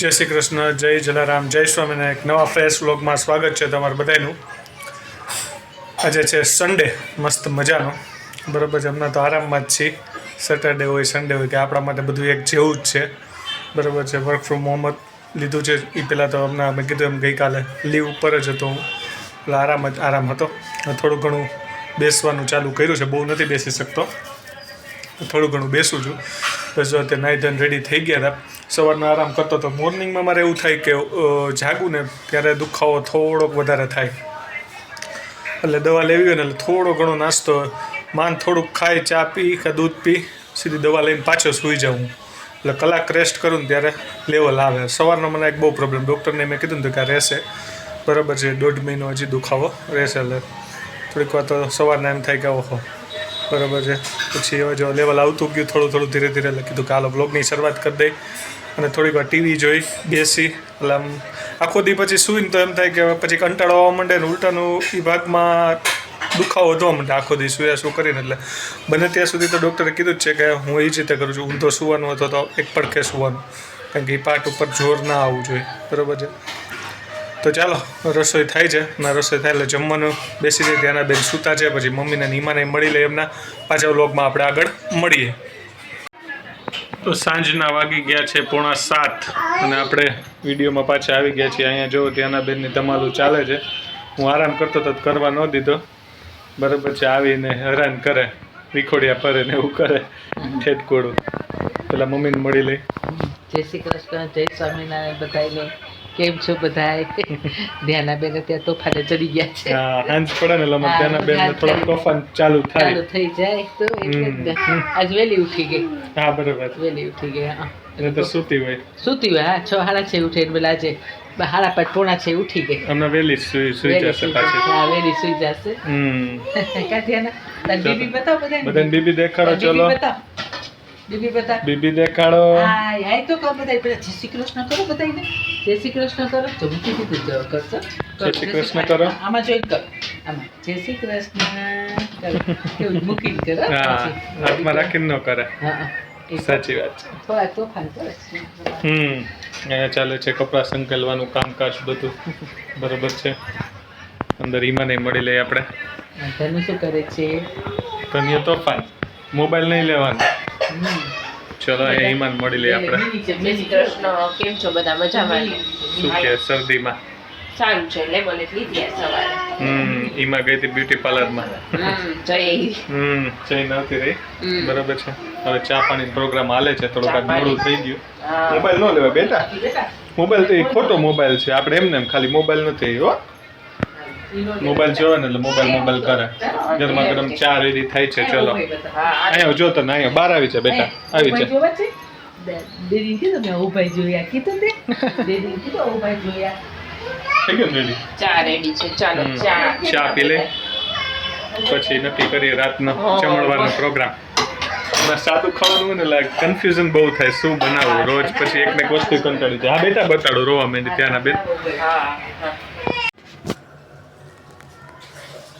જય શ્રી કૃષ્ણ, જય જલારામ, જય સ્વામિનારાયણ. એક નવા ફ્રેશ વ્લોગમાં સ્વાગત છે તમારું બધાનું. આજે છે સન્ડે, મસ્ત મજાનો, બરાબર છે. હમણાં તો આરામમાં જ છીએ. સેટરડે હોય, સન્ડે હોય, કે આપણા માટે બધું એક જેવું જ છે, બરાબર છે. વર્ક ફ્રોમ હોમ લીધું છે. એ પહેલાં તો હમણાં મેં કીધું એમ ગઈકાલે લીવ ઉપર જ હતો હું, એટલે આરામ હતો. થોડું ઘણું બેસવાનું ચાલુ કર્યું છે, બહુ નથી બેસી શકતો, થોડું ઘણું બેસું છું. બસ જો અત્યારે નાઈ ધોઈને રેડી થઈ ગયા હતા. સવારનો આરામ કરતો હતો. મોર્નિંગમાં મારે એવું થાય કે જાગું ને ત્યારે દુખાવો થોડોક વધારે થાય, એટલે દવા લેવી હોય ને એટલે થોડો ઘણો નાસ્તો માન થોડુંક ખાઈ, ચા પી કે દૂધ પી, સીધી દવા લઈને પાછો સૂઈ જાઉં. એટલે કલાક રેસ્ટ કરું ને ત્યારે લેવલ આવે. સવારનો મને એક બહુ પ્રોબ્લેમ, ડૉક્ટરને મેં કીધું ને કે આ રહેશે, બરાબર છે. 1.5 મહિનો હજી દુખાવો રહેશે. એટલે થોડીક વાર તો સવારના એમ થાય કે ઓહો, બરાબર છે. પછી હવે જો લેવલ આવતું ગયું થોડું ધીરે ધીરે, એટલે કીધું કે હાલો બ્લોગની શરૂઆત કરી દઈ અને થોડીક વાર ટીવી જોઈ બેસી. એટલે આમ આખો દી પછી સૂઈને તો એમ થાય કે પછી કંટાળો આવવા માંડે ને ઉલટાનું એ ભાગમાં દુખાવો થવા માંડે આખો દી સૂયા શું કરીને. એટલે બને ત્યાં સુધી તો ડૉક્ટરે કીધું જ છે કે હું એ જ રીતે કરું છું, ઊંધો સૂવાનું અથવા તો એક પડખે સૂવાનું, કારણ કે એ પાટ ઉપર જોર ના આવવું જોઈએ, બરાબર છે. તો ચાલો રસોઈ થાય છે, ના રસોઈ થાય એટલે જમવાનું બેસી જાય. ત્યાંના બેન સૂતા છે, પછી મમ્મીને નીમાને મળી લે એમના. પાછા વ્લોગમાં આપણે આગળ મળીએ. તો સાંજના વાગી ગયા છે 6:45 અને આપણે વિડીયોમાં પાછા આવી ગયા છીએ. અહીંયા જો ત્યાંના બેનની ધમાલું ચાલે છે. હું આરામ કરતો તો કરવા ન દીધો, બરાબર છે. આવીને હેરાન કરે, વિખોડિયા ફરે ને એવું કરે ઠેઠકોડું. પેલા મમ્મીને મળી લઈ. જય શ્રી કૃષ્ણ, જય સ્વામિનારાયણ બધાને. કેમ છો બધાય? ધ્યાના બેન ત્યાં તોફાને ચડી ગયા છે. હા, હાંજ પડે ને એટલે ધ્યાના બેન થોડું તોફાન ચાલુ થાય, થઈ જાય તો આજ વહેલી ઉઠી ગઈ. હા, બરાબર, વહેલી ઉઠી ગઈ. હા, એટલે તો સૂતી હોય. હા, 6:30 ઉઠે એટલે આજે 5:30 ઉઠી ગઈ. હમણાં વહેલી સુઈ જશે પાછી. હા, વહેલી સુઈ જશે. કાઢ્યા તાર બીબી બતાવ બધાને. બધાને બીબી દેખાડો. ચલો બીબી બતાવ. બીબી દેખાડો. હા, તો કહો બધા પેલા જય શ્રી કૃષ્ણ કરો બધાને. જય શ્રી કૃષ્ણ કરો. જો મૂકી દીધું જો કરશો. જય શ્રી કૃષ્ણ કરો. આમાં જોઈ કર. આમાં જય શ્રી કૃષ્ણ કરો. કેવું મૂકીને કરો. હા, હાથમાં રાખીને ન કરે. હા, સાચી વાત છે. થોડા તોફાન કરે. અહીંયા ચાલે છે કપડાં સંકેલવાનું કામકાજ બધું, બરોબર છે. અંદર ઈમાને મળી લઈએ આપણે. ધનુ શું કરે છે? ધન્ય તોફાન, મોબાઈલ નહીં લેવાનો. ચલો એ ઈમાન મળી લઈએ આપણે. જય શ્રી કૃષ્ણ, કેમ છો બધા? મજામાં? શું કે શરદીમાં સારું છે. લેમન લીધી સવારે. ઈમાં ગઈ હતી બ્યુટી પાર્લરમાં. જઈ નહોતી રહી, બરાબર છે. હવે ચા પાણી પ્રોગ્રામ હાલે છે, થોડુંક મોડું થઈ ગયું. મોબાઈલ ન લેવાય બેટા, મોબાઈલ તો એ ખોટો મોબાઈલ છે. આપણે એમને એમ ખાલી મોબાઈલ નથી, હો મોબાઈલ જોવે ને એટલે મોબાઈલ કરે. ગરમા ગરમ ચા રેડી થાય છે. ચલો અહીંયા જો તને અહીંયા બહાર આવી છે બેટા, આવી છે. દેદી કીધું મેં ઉભાઈ જોયા, કીધું તે દેદી કીધું ઉભાઈ જોયા. થઈ ગયું રેડી? ચા રેડી છે. ચાલો ચા પી લે, પછી નક્કી કરીએ રાતનો જમણવારનો પ્રોગ્રામ. સાદું ખાવાનું ને લાગે કન્ફ્યુઝન બહુ થાય શું બનાવવું રોજ. પછી એકને એક વસ્તુ કંટાળી જાય. હા બેટા બતાડો, રોવા માંડી ત્યાંના બેન.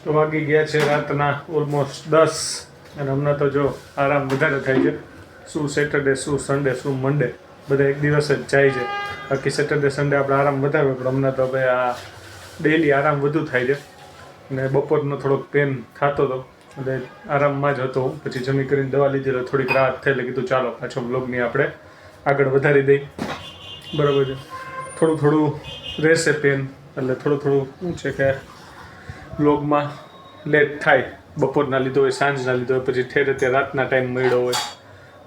તો વાગી ગયા છે રાતના ઓલમોસ્ટ 10 અને હમણાં તો જો આરામ વધારે થાય છે. શું સેટરડે, શું સન્ડે, શું મંડે, બધા એક દિવસ જ જાય છે. બાકી સેટરડે સન્ડે આપણે આરામ વધારે, પણ હમણાં તો ભાઈ આ ડેઈલી આરામ વધુ થાય છે. અને બપોરનો થોડોક પેન થતો હતો એટલે આરામમાં જ હતો. પછી જમી કરીને દવા લીધી એટલે થોડીક રાહત થઈ, એટલે કીધું ચાલો પાછો બ્લોગની આપણે આગળ વધારી દઈ, બરાબર છે. થોડું રહેશે પેન, એટલે થોડું શું છે કે બ્લોગમાં લેટ થાય. બપોરના લીધો હોય, સાંજના લીધો હોય, પછી ઠેર ત્યાં રાતના ટાઈમ મળ્યો હોય,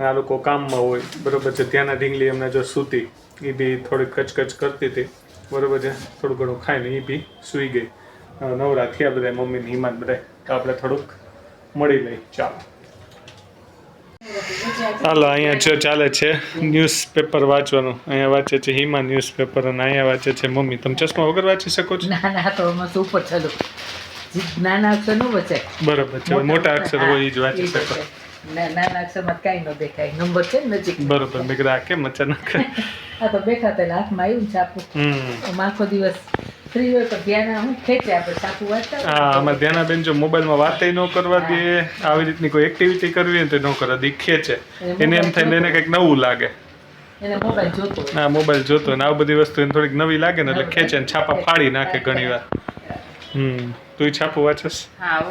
આ લોકો કામમાં હોય, બરાબર છે. ત્યાંના ઢીંગલી એમને જો સૂતી, એ બી થોડીક કચકચ કરતી હતી, બરાબર છે. થોડું ઘણું ખાઈને એ બી સૂઈ ગઈ. નવરા થયા બધા મમ્મીને હિમાન બધા, તો આપણે થોડુંક મળી લઈ. ચાલો અહીંયા જો ચાલે છે ન્યૂઝપેપર વાંચવાનું. અહીંયા વાંચે છે હિમા ન્યૂઝપેપર અને અહીંયા વાંચે છે મમ્મી. તમે ચશ્મા વગર વાંચી શકો છો? ના તો મસ્ત ઉપર ચાલો. નાના અક્ષર નો વચાય, બરાબર છે. મોટા અક્ષર હોય એ જ વાંચી શકો. નાના અક્ષરમાં કાંઈ ન દેખાય, નંબર છે ને નજીક. બરોબર. મેં કીધું આ કેમ અચાનક? આ તો બેઠા હતા હાથમાં આવ્યું ને છાપું. આખો દિવસ ફ્રી હોય તો ધ્યાન હું ખેંચે આપણે છાપું વાંચતા. હા, આમાં ધ્યાનાબેન જો મોબાઈલમાં વાતે ન કરવા દે, આવી રીતની કોઈ એક્ટિવિટી કરવી હોય તો ન કરવા દે, ખેંચે. એને એમ થાય એને કંઈક નવું લાગે. એને મોબાઈલ જોતો હોય. ના મોબાઈલ જોતો હોય ને આ બધી વસ્તુ એને થોડીક નવી લાગે ને એટલે ખેંચે ને છાપા ફાડી નાખે ઘણી વાર. તું છાપું વાંચસ? હા હો.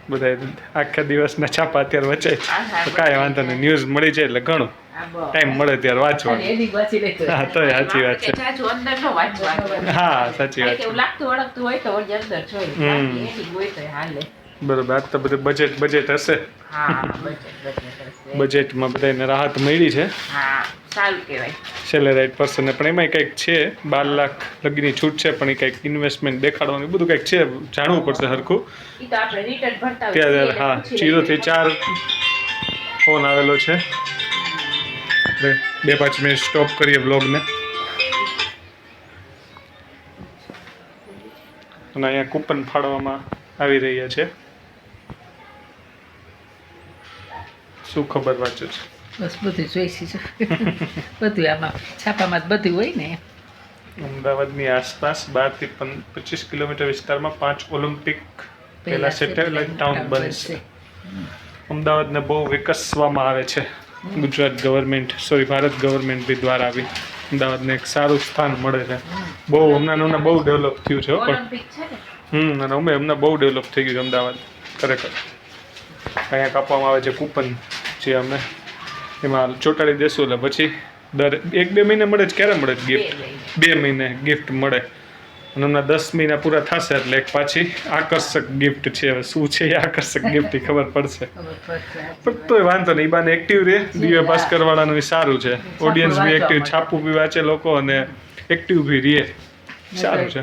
બધા આખા દિવસના છાપા અત્યારે વચે તો કાંઈ વાંધો નહીં, ન્યૂઝ મળી જાય એટલે ઘણું આ બહુ. ટાઈમ મળે ત્યારે વાંચવાનું. અને એની વાંચી લેતો હોય. હા તો સાચી વાત છે. કે જાજુ અંદર ન વાંચવાનું. હા સાચી વાત એવું છે. લાગતું વળગતું હોય તો વળી અંદર જોઈ બાકી એની હોય તો હાલે. બરોબર. આજ તો બધું બજેટ હશે. હા બજેટ હશે. બજેટમાં બધાને રાહત મળી છે હા સારું કહેવાય. સેલેરાઇડ પર્સનને, પણ એમાંય કંઈક છે 12 લાખ લગીની છૂટ છે, પણ એ કંઈક ઇન્વેસ્ટમેન્ટ દેખાડવાનું બધું કંઈક છે, જાણવું પડશે હરખું. ઈ તો આપણે રિટર્ન ભરતા હોય ત્યારે એટલે હા પૂછી લઈએ. 0 થી 4 ફોન આવેલો છે. 2-5 મિનિટ સ્ટોપ કરીએ બ્લોગને. અને અહીંયા કૂપન ફાળવવામાં આવી રહ્યા છે. શું ખબર વાંચો છો? બસ બધું જોઈશું છું. બધું આમાં છાપામાં જ બધું હોય ને. અમદાવાદની આસપાસ 12 થી 25 કિલોમીટર વિસ્તારમાં 5 ઓલિમ્પિક પહેલા સેટેલાઇટ ટાઉન બનશે. અમદાવાદને બહુ વિકસવામાં આવે છે ગુજરાત ગવર્મેન્ટ, ભારત ગવર્મેન્ટ બી દ્વારા આવી અમદાવાદને એક સારું સ્થાન મળે છે. બહુ હમણાં બહુ ડેવલપ થયું છે પણ ઓલિમ્પિક છે ને. અને હમણાં બહુ ડેવલપ થઈ ગયું છે અમદાવાદ ખરેખર. અહીંયા કાપવામાં આવે છે કૂપન, જે અમે એમાં ચોંટાડી દેશું એટલે પછી દર 1-2 મહિને મળે છે. ક્યારે મળે છે ગિફ્ટ? 2 મહિને ગિફ્ટ મળે. અને હમણાં 10 મહિના પૂરા થશે એટલે એક પાછી આકર્ષક ગિફ્ટ છે. હવે શું છે એ આકર્ષક ગિફ્ટ ખબર પડશે. પણ તોય વાંધો નહીં, બાને એક્ટિવ રહે. દિવ્ય ભાસ્કર વાળાનું એ સારું છે. ઓડિયન્સ બી એક્ટિવ, છાપું બી વાંચે લોકો અને એક્ટિવ બી રહે. સારું છે.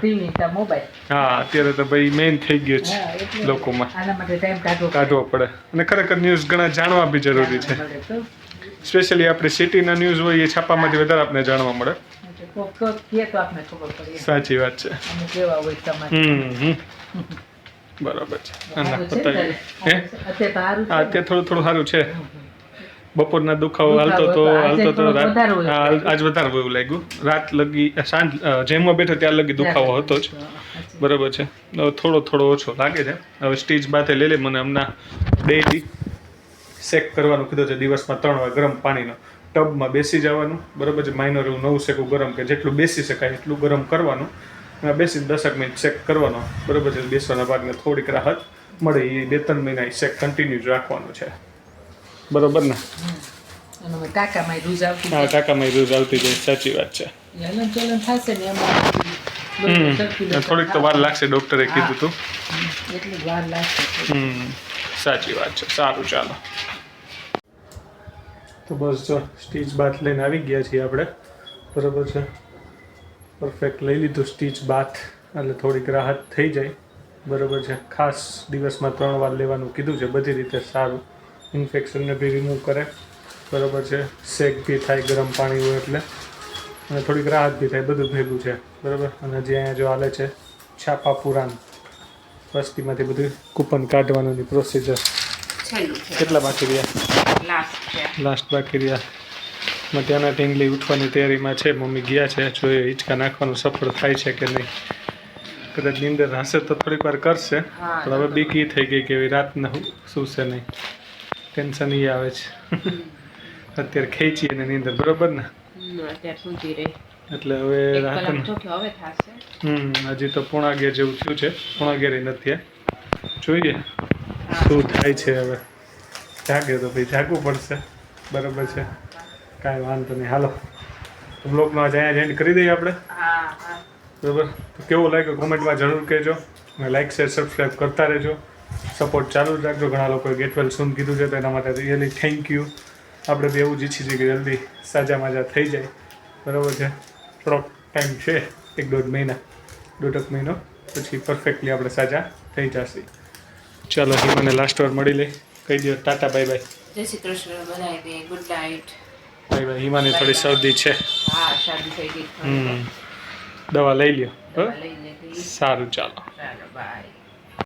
મોબાઈલ. હા અત્યારે તો ભાઈ મેઇન થઈ ગયો છે લોકોમાં, આના માટે ટાઈમ કાઢવો પડે. અને ખરેખર ન્યૂઝ ઘણા જાણવા બી જરૂરી છે. સ્પેશિયલી આપણી સિટીના ન્યૂઝ હોય એ છાપામાંથી વધારે આપણે જાણવા મળે. સાચી વાત છે. બરાબર છે. હે હા અત્યારે થોડું સારું છે. બપોરના દુખાવો હાલતો તો રાત, હા આજ વધારે એવું લાગ્યું. રાત લગી સાંજ જેમમાં બેઠો ત્યાં લગી દુખાવો હતો જ. બરાબર છે. હવે થોડો ઓછો લાગે છે. હવે સ્ટીચ બાથે લઈ લે. મને હમણાં ડેઈલી શેક કરવાનું કીધું છે. દિવસમાં 3 વાર ગરમ પાણીનો ટબમાં બેસી જવાનું. બરાબર છે. માઇનર એવું 9 શેકું ગરમ, કે જેટલું બેસી શકાય એટલું ગરમ કરવાનું. અને બેસીને 10 મિનિટ શેક કરવાનો. બરાબર છે. બેસવાના ભાગને થોડીક રાહત મળે. એ 2-3 મહિના એ શેક કન્ટિન્યુ જ રાખવાનું છે. બરોબર ને? ટાંકામાં રૂઝ આવતી હા ટાંકામાં રોજ આવતી જાય. સાચી વાત છે. હલન ચલન થશે ને એમાં થોડીક તો વાર લાગશે, ડૉક્ટરે કીધું હતું. એટલી વાર લાગશે. સાચી વાત છે. સારું ચાલો. તો બસ જો સ્ટીચ બાથ લઈને આવી ગયા છીએ આપણે. બરાબર છે. પરફેક્ટ લઈ લીધું સ્ટીચ બાથ એટલે થોડીક રાહત થઈ જાય. બરાબર છે. ખાસ દિવસમાં 3 વાર લેવાનું કીધું છે. બધી રીતે સારું, ઇન્ફેક્શનને બી રિમૂવ કરે. બરાબર છે. શેક બી થાય ગરમ પાણી હોય એટલે, અને થોડીક રાહત બી થાય. બધું ભેગું છે. બરાબર. અને જે અહીંયા જો હાલે છે છાપા પુરાણ વસ્તીમાંથી બધું કૂપન કાઢવાની પ્રોસિજર. છેલ્લું છે. કેટલા બાકી રહ્યા? લાસ્ટ બાકી રહ્યા. ત્યાંના ટીંગલી ઉઠવાની તૈયારીમાં છે. મમ્મી ગયા છે, જોઈએ હિંચકા નાખવાનું સફળ થાય છે કે નહીં. કદાચ નીંદર હશે તો થોડીક વાર કરશે, પણ હવે બીક એ થઈ ગઈ કે રાતના સૂશે નહીં. ટેન્શન એ આવે છે. અત્યારે ખેંચી અને નીંદર. બરોબર ને? અત્યારે સુધી રહે એટલે હવે રાત હવે થશે. હજી તો 11:30 જેવું થયું છે. 11:30 નથી. જોઈએ શું થાય છે. હવે જાગે તો ભાઈ જાગવું પડશે. બરાબર છે. કાંઈ વાંધો નહીં. હાલો તો બ્લોગનો આજે અહીંયા એન્ડ કરી દઈએ આપણે. બરાબર. તો કેવો લાગ્યો કોમેન્ટમાં જરૂર કહેજો. અને લાઇક શેર સબસ્ક્રાઈબ કરતા રહેજો. સપોર્ટ ચાલુ જ રાખજો. ઘણા લોકોએ ગેટ વેલ સૂન કીધું છે તો એના માટે રિયલી થેન્ક યુ. આપણે બી એવું જ ઈચ્છીએ છીએ કે જલ્દી સાજા માજા થઈ જાય. બરાબર છે. થોડોક ટાઈમ છે, 1-1.5 મહિના, 1.5 મહિનો પછી પરફેક્ટલી આપણે સાજા થઈ જશે. ચાલો મને લાસ્ટ વાર મળી લઈ. કહી દો ટાટા બાય બાય. જય શ્રી કૃષ્ણ બધાને. Good night. Bye bye. Himani થોડી શરદી છે. હા શાદી થઈ ગઈ. દવા લઈ લ્યો. લઈ લીધી. સારું ચાલો. ચાલો બાય.